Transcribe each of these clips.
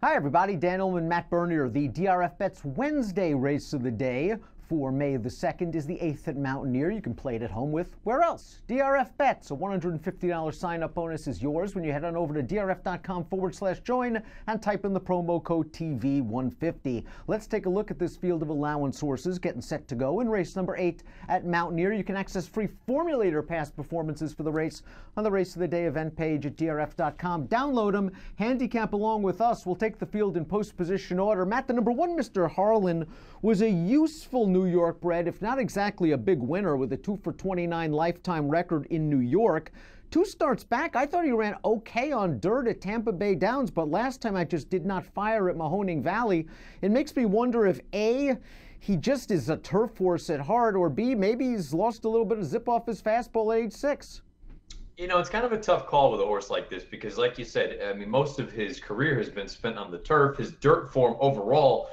Hi everybody, Dan Illman, Matt Bernier. The DRF Bets Wednesday race of the day for May the 2nd is the 8th at Mountaineer. You can play it at home with, where else? DRF Bets. A $150 sign-up bonus is yours when you head on over to drf.com/join and type in the promo code TV150. Let's take a look at this field of allowance horses getting set to go in race number 8 at Mountaineer. You can access free formulator past performances for the race on the Race of the Day event page at drf.com. Download them, handicap along with us. We'll take the field in post position order. Matt, the number 1, Mr. Harlan, was a useful New York bred, if not exactly a big winner, with a 2-for-29 lifetime record in New York. 2 starts back, I thought he ran okay on dirt at Tampa Bay Downs, but last time I just did not fire at Mahoning Valley. It makes me wonder if A, he just is a turf horse at heart, or B, maybe he's lost a little bit of zip off his fastball at age 6. You know, it's kind of a tough call with a horse like this because, like you said, I mean, most of his career has been spent on the turf. His dirt form overall,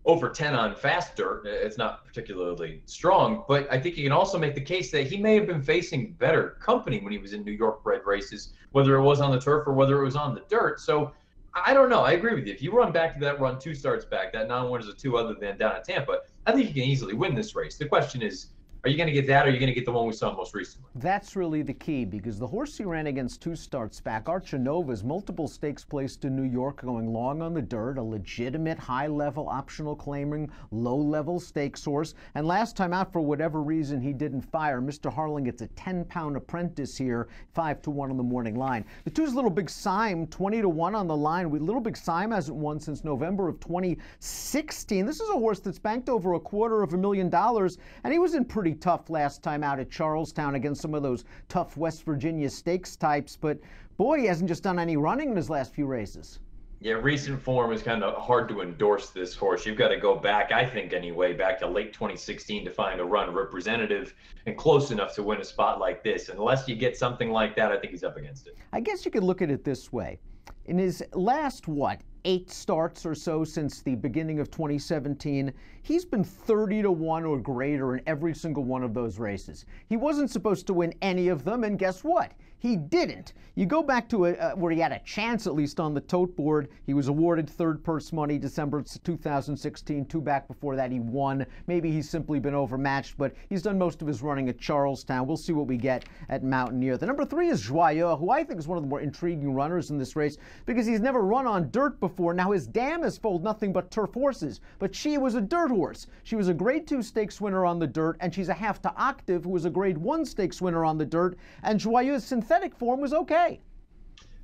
over 10 on fast dirt, it's not particularly strong, but I think you can also make the case that he may have been facing better company when he was in New York bred races, whether it was on the turf or whether it was on the dirt. So I don't know. I agree with you. If you run back to that run 2 starts back, that non-win is a 2 other than down at Tampa, I think you can easily win this race. The question is, are you going to get that, or are you going to get the one we saw most recently? That's really the key, because the horse he ran against 2 starts back, Archinova's, multiple stakes placed in New York, going long on the dirt, a legitimate high-level optional claiming low-level stakes horse. And last time out, for whatever reason, he didn't fire. Mr. Harlan gets a 10-pound apprentice here, 5-1 on the morning line. The 2's Little Big Sime, 20-1 on the line. Little Big Sime hasn't won since November of 2016. This is a horse that's banked over $250,000, and he was in pretty tough last time out at Charlestown against some of those tough West Virginia stakes types, but boy, he hasn't just done any running in his last few races. Yeah, recent form is kind of hard to endorse this horse. You've got to go back, I think anyway, back to late 2016 to find a run representative and close enough to win a spot like this. Unless you get something like that, I think he's up against it. I guess you could look at it this way. In his last, 8 starts or so since the beginning of 2017, he's been 30-1 or greater in every single one of those races. He wasn't supposed to win any of them, and guess what? He didn't. You go back to where he had a chance, at least on the tote board. He was awarded 3rd purse money December 2016. 2 back before that he won. Maybe he's simply been overmatched, but he's done most of his running at Charlestown. We'll see what we get at Mountaineer. The number 3 is Joyeux, who I think is one of the more intriguing runners in this race because he's never run on dirt before. Now his dam has foaled nothing but turf horses, but she was a dirt horse. She was a grade 2 stakes winner on the dirt, and she's a half to Octave, who was a grade 1 stakes winner on the dirt, and Joyeux's synthetic form was okay.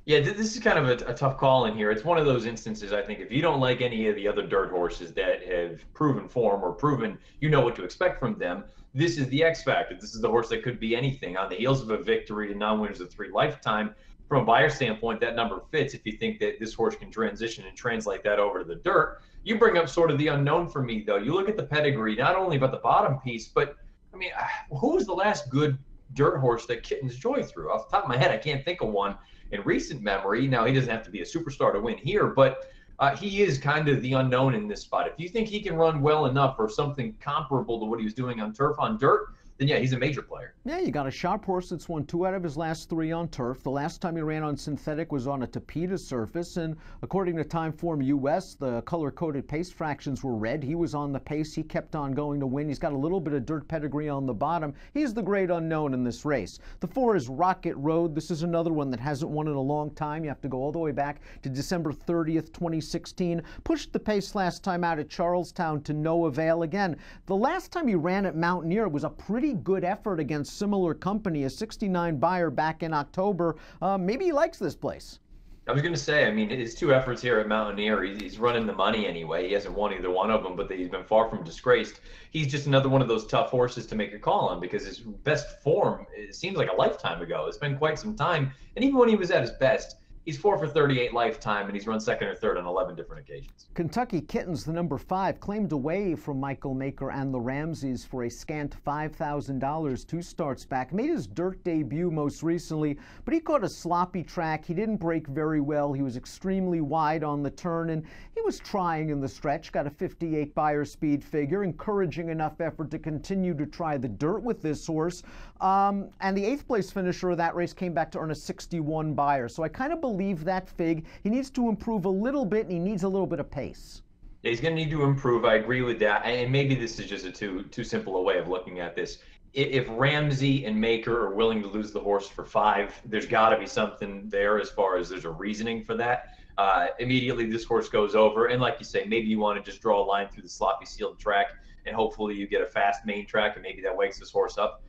Yeah, this is kind of a tough call in here. It's one of those instances, I think, if you don't like any of the other dirt horses that have proven form or proven you know what to expect from them, this is the X factor. This is the horse that could be anything. On the heels of a victory and non-winners of 3 lifetime, from a buyer standpoint, that number fits. If you think that this horse can transition and translate that over to the dirt, you bring up sort of the unknown for me, though. You look at the pedigree, not only about the bottom piece, but, I mean, who was the last good dirt horse that Kitten's Joy threw? Off the top of my head, I can't think of one in recent memory. Now, he doesn't have to be a superstar to win here, but he is kind of the unknown in this spot. If you think he can run well enough or something comparable to what he was doing on turf on dirt, then yeah, he's a major player. Yeah, you got a sharp horse that's won 2 out of his last 3 on turf. The last time he ran on synthetic was on a Tapeta surface, and according to Timeform US, the color-coded pace fractions were red. He was on the pace. He kept on going to win. He's got a little bit of dirt pedigree on the bottom. He's the great unknown in this race. The 4 is Rocket Road. This is another one that hasn't won in a long time. You have to go all the way back to December 30th, 2016. Pushed the pace last time out at Charlestown to no avail. Again, the last time he ran at Mountaineer was a pretty good effort against similar company, a 69 buyer back in October. Maybe he likes this place. I was going to say, I mean, his 2 efforts here at Mountaineer, he's running the money anyway. He hasn't won either one of them, but he's been far from disgraced. He's just another one of those tough horses to make a call on because his best form, it seems like a lifetime ago. It's been quite some time. And even when he was at his best, he's 4 for 38 lifetime, and he's run 2nd or 3rd on 11 different occasions. Kentucky Kittens, the number 5, claimed away from Michael Maker and the Ramseys for a scant $5,000 2 starts back. Made his dirt debut most recently, but he caught a sloppy track. He didn't break very well. He was extremely wide on the turn, and he was trying in the stretch. Got a 58 buyer speed figure, encouraging enough effort to continue to try the dirt with this horse. And the 8th place finisher of that race came back to earn a 61 buyer. So I kind of believe leave that fig. He needs to improve a little bit, and he needs a little bit of pace. Yeah, he's going to need to improve. I agree with that. And maybe this is just a too simple a way of looking at this. If Ramsey and Maker are willing to lose the horse for 5, there's got to be something there as far as there's a reasoning for that. Immediately this horse goes over, and like you say, maybe you want to just draw a line through the sloppy sealed track, and hopefully you get a fast main track, and maybe that wakes this horse up.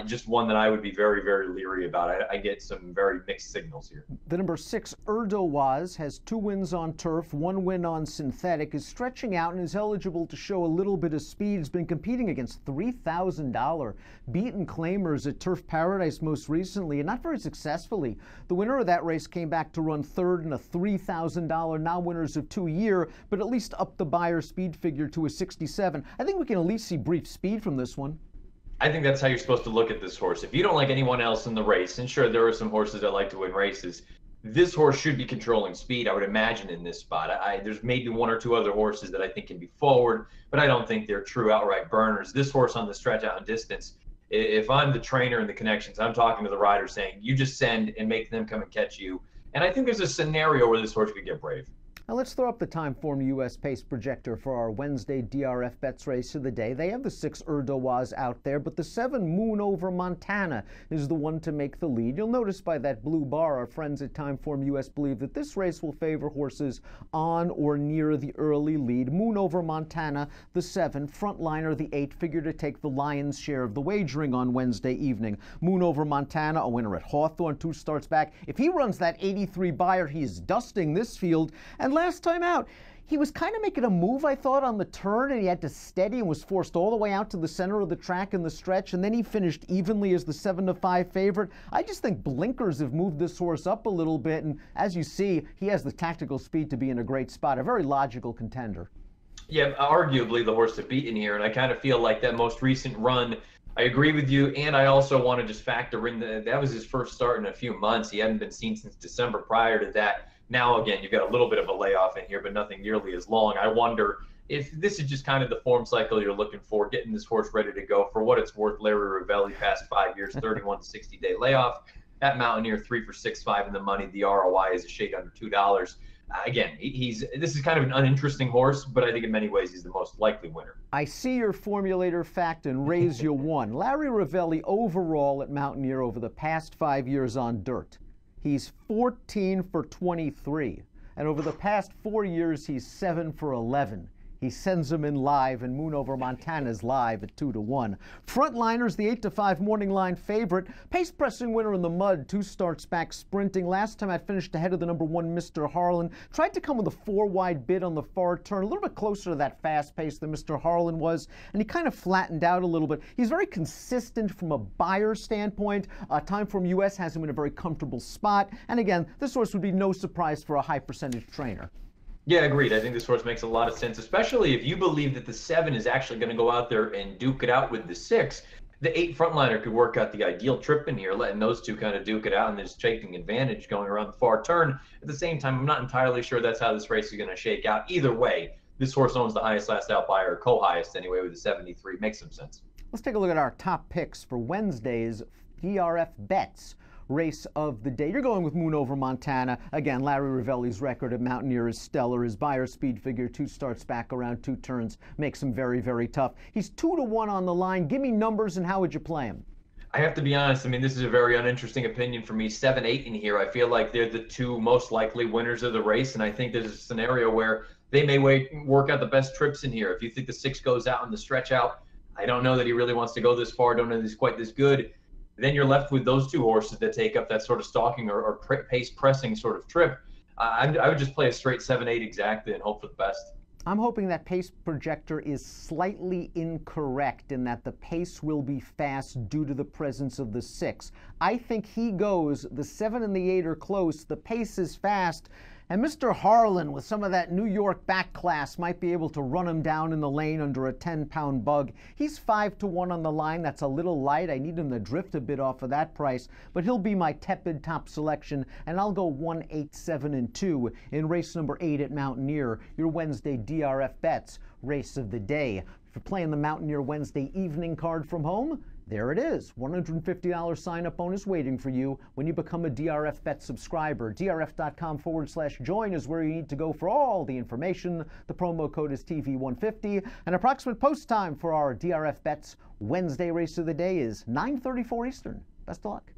Just one that I would be very, very leery about. I get some very mixed signals here. The number 6, Erdowaz, has 2 wins on turf, 1 win on synthetic, is stretching out and is eligible to show a little bit of speed. He's been competing against $3,000 beaten claimers at Turf Paradise most recently, and not very successfully. The winner of that race came back to run 3rd in a $3,000 non-winners of 2 year, but at least up the Beyer speed figure to a 67. I think we can at least see brief speed from this one. I think that's how you're supposed to look at this horse. If you don't like anyone else in the race, and sure, there are some horses that like to win races, this horse should be controlling speed, I would imagine, in this spot. There's maybe 1 or 2 other horses that I think can be forward, but I don't think they're true outright burners. This horse on the stretch out and distance, if I'm the trainer and the connections, I'm talking to the rider saying, you just send and make them come and catch you. And I think there's a scenario where this horse could get brave. Now let's throw up the Timeform U.S. Pace Projector for our Wednesday DRF Bets race of the day. They have the 6 Erdowaz out there, but the 7 Moon Over Montana is the one to make the lead. You'll notice by that blue bar, our friends at Timeform U.S. believe that this race will favor horses on or near the early lead. Moon Over Montana, the 7, Frontliner, the 8, figure to take the lion's share of the wagering on Wednesday evening. Moon Over Montana, a winner at Hawthorne 2 starts back. If he runs that 83 Beyer, he's dusting this field. And last time out, he was kind of making a move, I thought, on the turn, and he had to steady and was forced all the way out to the center of the track in the stretch, and then he finished evenly as the 7-5 favorite. I just think blinkers have moved this horse up a little bit, and as you see, he has the tactical speed to be in a great spot, a very logical contender. Yeah, arguably the horse to beat in here, and I kind of feel like that most recent run, I agree with you, and I also want to just factor in that was his first start in a few months. He hadn't been seen since December prior to that. Now, again, you've got a little bit of a layoff in here, but nothing nearly as long. I wonder if this is just kind of the form cycle you're looking for, getting this horse ready to go. For what it's worth, Larry Ravelli, past 5 years, 31 to 60-day layoff. At Mountaineer, 3 for 6.5 in the money. The ROI is a shade under $2. Again, this is kind of an uninteresting horse, but I think in many ways he's the most likely winner. I see your formulator fact and raise you one. Larry Ravelli overall at Mountaineer over the past 5 years on dirt. He's 14 for 23, and over the past 4 years, he's 7 for 11. He sends them in live, and Moon Over Montana's live at 2-1. Frontliners, the 8-5 morning line favorite. Pace pressing winner in the mud, 2 starts back sprinting. Last time I finished ahead of the number 1, Mr. Harlan. Tried to come with a 4-wide bid on the far turn, a little bit closer to that fast pace than Mr. Harlan was, and he kind of flattened out a little bit. He's very consistent from a buyer standpoint. Timeform US has him in a very comfortable spot, and again, this horse would be no surprise for a high percentage trainer. Yeah, agreed. I think this horse makes a lot of sense, especially if you believe that the 7 is actually going to go out there and duke it out with the 6. The 8 frontliner could work out the ideal trip in here, letting those 2 kind of duke it out and just taking advantage going around the far turn. At the same time, I'm not entirely sure that's how this race is going to shake out. Either way, this horse owns the highest last out Beyer, co-highest anyway, with the 73. Makes some sense. Let's take a look at our top picks for Wednesday's DRF Bets race of the day. You're going with Moon Over Montana. Again, Larry Ravelli's record at Mountaineer is stellar. His Beyer speed figure, 2 starts back around 2 turns, makes him very, very tough. He's 2-1 on the line. Give me numbers, and how would you play him? I have to be honest. I mean, this is a very uninteresting opinion for me. 7, 8 in here. I feel like they're the 2 most likely winners of the race, and I think there's a scenario where they may work out the best trips in here. If you think the 6 goes out in the stretch out, I don't know that he really wants to go this far. I don't know that he's quite this good. Then you're left with those 2 horses that take up that sort of stalking or pace pressing sort of trip. I would just play a straight 7, 8 exactly and hope for the best. I'm hoping that pace projector is slightly incorrect in that the pace will be fast due to the presence of the 6. I think he goes, the 7 and the 8 are close, the pace is fast, and Mr. Harlan, with some of that New York back class, might be able to run him down in the lane under a 10-pound bug. He's 5-1 on the line. That's a little light. I need him to drift a bit off of that price, but he'll be my tepid top selection, and I'll go 1, 8, 7, and 2 in race number 8 at Mountaineer, your Wednesday DRF Bets race of the day. If you're playing the Mountaineer Wednesday evening card from home, There it is, $150 sign-up bonus waiting for you when you become a DRF Bet subscriber. DRF.com/join is where you need to go for all the information. The promo code is TV150. An approximate post time for our DRF Bets Wednesday race of the day is 9:34 Eastern. Best of luck.